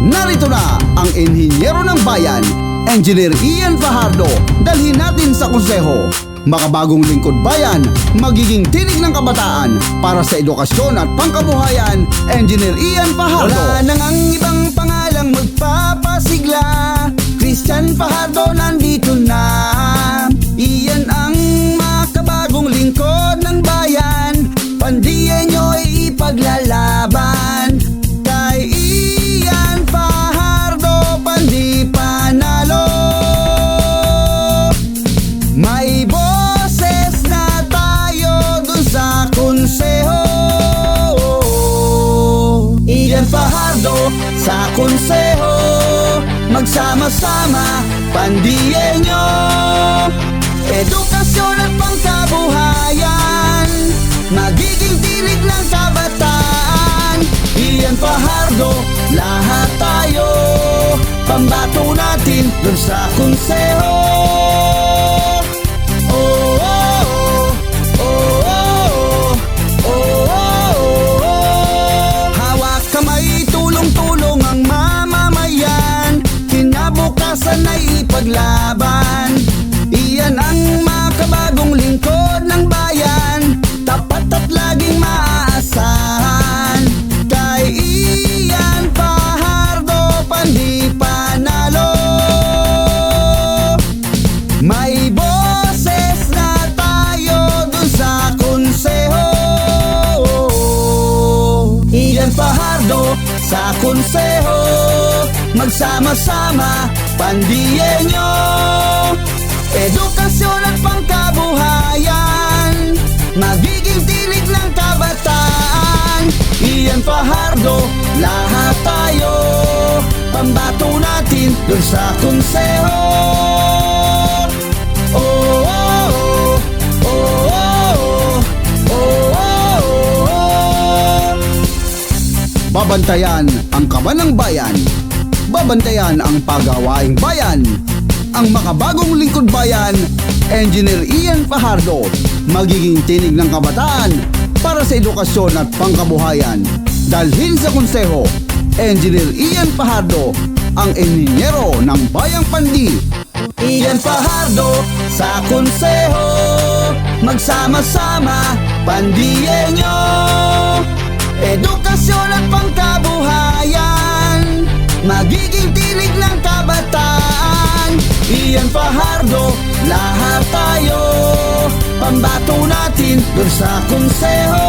Narito na ang inhinyero ng bayan, Engineer Ian Fajardo. Dalhin natin sa konseho. Makabagong lingkod bayan, magiging tinig ng kabataan para sa edukasyon at pangkabuhayan, Engineer Ian Fajardo. Wala nang ang ibang pangalang magpapasigla, Christian Fajardo nandito na. Iyan ang makabagong lingkod ng bayan, pandiyan nyo'y ipaglalaban. Kay Ian Fajardo, pandi panalo. May boses na tayo dun sa konseho. Ian Fajardo sa konseho, magsama-sama, pandiyan nyo. Edukasyon at pangkabuhayan, magiging tinig ng kabataan. Ian Fajardo, lahat tayo, pambato natin dun sa konseho. Oh, oh, oh, oh, oh, oh, oh. Hawak kamay, tulong-tulong ang mamamayan, kinabukasan ay ipaglaban. Iyan ang makabagong lingkod ng bayan, tapat at laging maaasahan. Kay Ian Fajardo, pandi panalo. May boses na tayo dun sa konseho. Ian Fajardo sa konseho, magsama-sama, pandiyan nyo. Edukasyon at pangkabuhayan, magiging tinig ng kabataan. Ian Fajardo, lahat tayo, pambato natin dun sa konseho. Oh, oh, oh, oh, oh, oh, oh, oh. Babantayan ang kaban ng bayan, babantayan ang pagawaing bayan. Ang makabagong lingkod bayan, Engineer Ian Fajardo, magiging tinig ng kabataan para sa edukasyon at pangkabuhayan. Dalhin sa konseho, Engineer Ian Fajardo, ang inhinyero ng Bayang Pandi. Ian Fajardo sa konseho, magsama-sama, pandiyan nyo. Edukasyon at pangkabuhayan, magiging tinig ng kabataan. Ian Fajardo, lahat tayo, pambato natin dun sa konseho.